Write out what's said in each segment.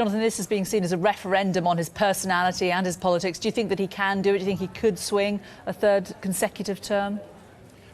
Jonathan, this is being seen as a referendum on his personality and his politics. Do you think that he can do it? Do you think he could swing a third consecutive term?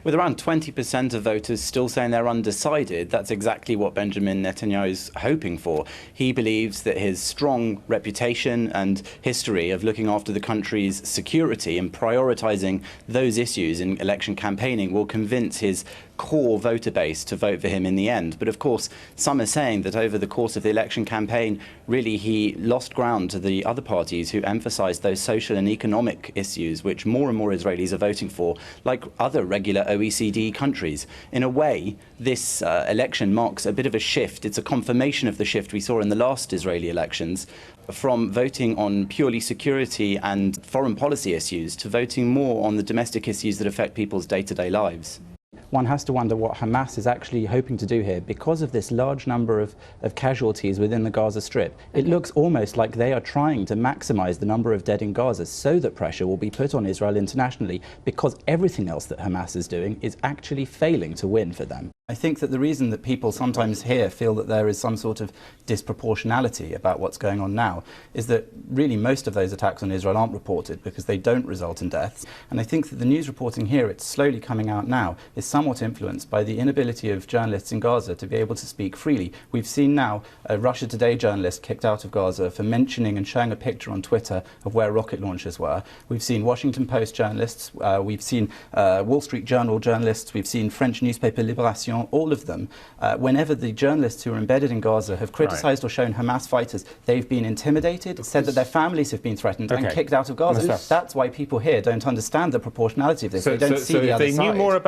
With around 20% of voters still saying they're undecided, that's exactly what Benjamin Netanyahu is hoping for. He believes that his strong reputation and history of looking after the country's security and prioritising those issues in election campaigning will convince his core voter base to vote for him in the end. But of course, some are saying that over the course of the election campaign, really he lost ground to the other parties who emphasised those social and economic issues which more and more Israelis are voting for, like other regular OECD countries. In a way, this election marks a bit of a shift. It's a confirmation of the shift we saw in the last Israeli elections, from voting on purely security and foreign policy issues to voting more on the domestic issues that affect people's day-to-day lives. One has to wonder what Hamas is actually hoping to do here because of this large number of casualties within the Gaza Strip. It looks almost like they are trying to maximise the number of dead in Gaza so that pressure will be put on Israel internationally, because everything else that Hamas is doing is actually failing to win for them. I think that the reason that people sometimes here feel that there is some sort of disproportionality about what's going on now is that really most of those attacks on Israel aren't reported because they don't result in deaths. And I think that the news reporting here, it's slowly coming out now, is somewhat influenced by the inability of journalists in Gaza to be able to speak freely. We've seen now a Russia Today journalist kicked out of Gaza for mentioning and showing a picture on Twitter of where rocket launchers were. We've seen Washington Post journalists, we've seen Wall Street Journal journalists, we've seen French newspaper Libération. All of them, whenever the journalists who are embedded in Gaza have criticised or shown Hamas fighters, they've been intimidated, said that their families have been threatened and kicked out of Gaza. That's why people here don't understand the proportionality of this. They don't see the other side.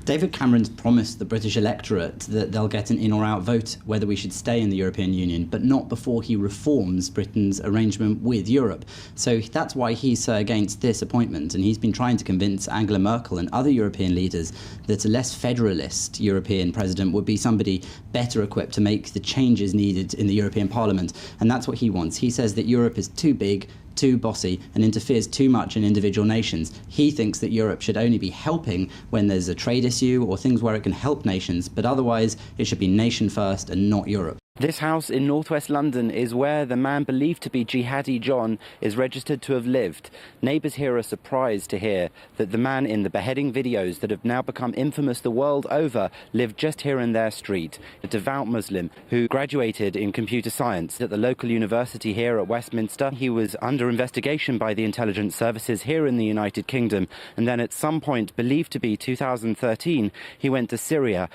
David Cameron's promised the British electorate that they'll get an in or out vote whether we should stay in the European Union, but not before he reforms Britain's arrangement with Europe. So that's why he's so against this appointment, and he's been trying to convince Angela Merkel and other European leaders that a less federalist European president would be somebody better equipped to make the changes needed in the European Parliament, and that's what he wants. He says that Europe is too big, too bossy, and interferes too much in individual nations. He thinks that Europe should only be helping when there's a trade issue or things where it can help nations, but otherwise it should be nation first and not Europe. This house in northwest London is where the man believed to be Jihadi John is registered to have lived. Neighbours here are surprised to hear that the man in the beheading videos that have now become infamous the world over lived just here in their street. A devout Muslim who graduated in computer science at the local university here at Westminster. He was under investigation by the intelligence services here in the United Kingdom, and then at some point, believed to be 2013, he went to Syria.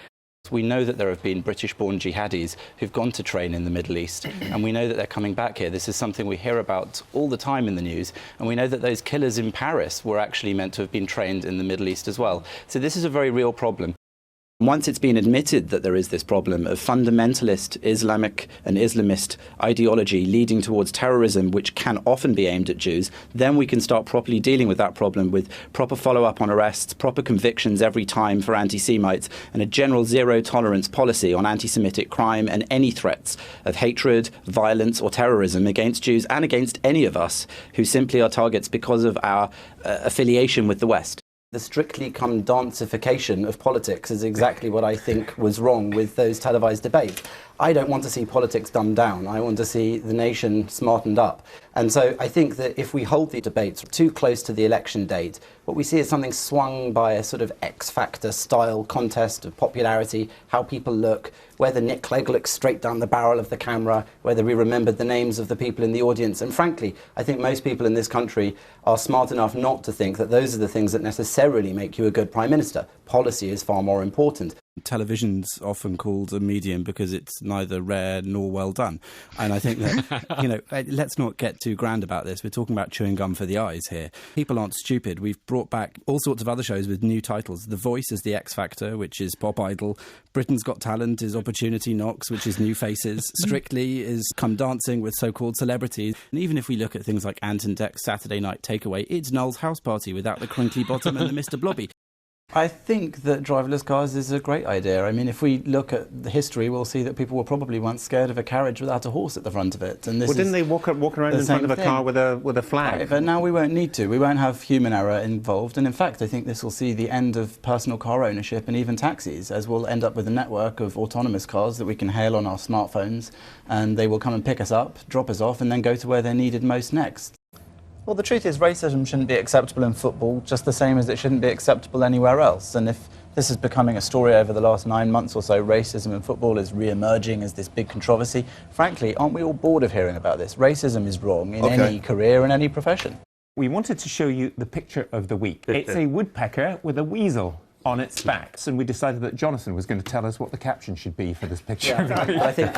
We know that there have been British-born jihadis who've gone to train in the Middle East, and we know that they're coming back here. This is something we hear about all the time in the news, and we know that those killers in Paris were actually meant to have been trained in the Middle East as well. So this is a very real problem. Once it's been admitted that there is this problem of fundamentalist Islamic and Islamist ideology leading towards terrorism, which can often be aimed at Jews, then we can start properly dealing with that problem with proper follow-up on arrests, proper convictions every time for anti-Semites, and a general zero-tolerance policy on anti-Semitic crime and any threats of hatred, violence or terrorism against Jews and against any of us who simply are targets because of our affiliation with the West. The strictly come dancification of politics is exactly what I think was wrong with those televised debates. I don't want to see politics dumbed down. I want to see the nation smartened up. And so I think that if we hold the debates too close to the election date, what we see is something swung by a sort of X-Factor style contest of popularity, how people look, whether Nick Clegg looks straight down the barrel of the camera, whether we remembered the names of the people in the audience. And frankly, I think most people in this country are smart enough not to think that those are the things that necessarily make you a good Prime Minister. Policy is far more important. Television's often called a medium because it's neither rare nor well done. And I think that, let's not get too grand about this. We're talking about chewing gum for the eyes here. People aren't stupid. We've brought back all sorts of other shows with new titles. The Voice is the X Factor, which is Pop Idol. Britain's Got Talent is Opportunity Knocks, which is New Faces. Strictly is Come Dancing with so-called celebrities. And even if we look at things like Ant and Dec's Saturday Night Takeaway, it's Noel's House Party without the crinkly bottom and the Mr. Blobby. I think that driverless cars is a great idea. I mean, if we look at the history, we'll see that people were probably once scared of a carriage without a horse at the front of it. And this didn't they walk around in front of a car with a flag? Right, but now we won't need to. We won't have human error involved. And in fact, I think this will see the end of personal car ownership and even taxis, as we'll end up with a network of autonomous cars that we can hail on our smartphones, and they will come and pick us up, drop us off, and then go to where they're needed most next. Well, the truth is racism shouldn't be acceptable in football, just the same as it shouldn't be acceptable anywhere else. And if this is becoming a story over the last 9 months or so, racism in football is re-emerging as this big controversy, frankly, aren't we all bored of hearing about this? Racism is wrong in any career, in any profession. We wanted to show you the picture of the week. It's a woodpecker with a weasel on its back. And we decided that Jonathan was going to tell us what the caption should be for this picture. I think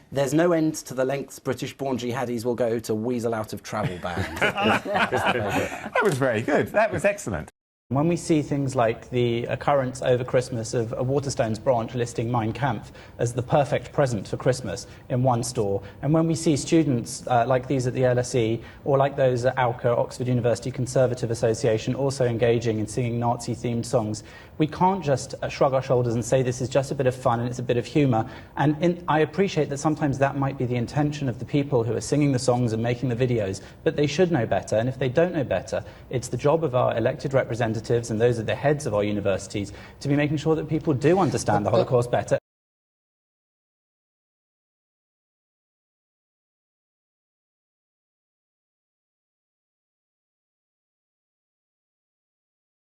there's no end to the lengths British-born jihadis will go to weasel out of travel bans. That was very good. That was excellent. When we see things like the occurrence over Christmas of a Waterstones branch listing Mein Kampf as the perfect present for Christmas in one store, and when we see students like these at the LSE or like those at ALCA, Oxford University Conservative Association, also engaging in singing Nazi-themed songs, we can't just shrug our shoulders and say this is just a bit of fun and it's a bit of humour. And I appreciate that sometimes that might be the intention of the people who are singing the songs and making the videos, but they should know better. And if they don't know better, it's the job of our elected representatives and those at the heads of our universities to be making sure that people do understand the Holocaust better.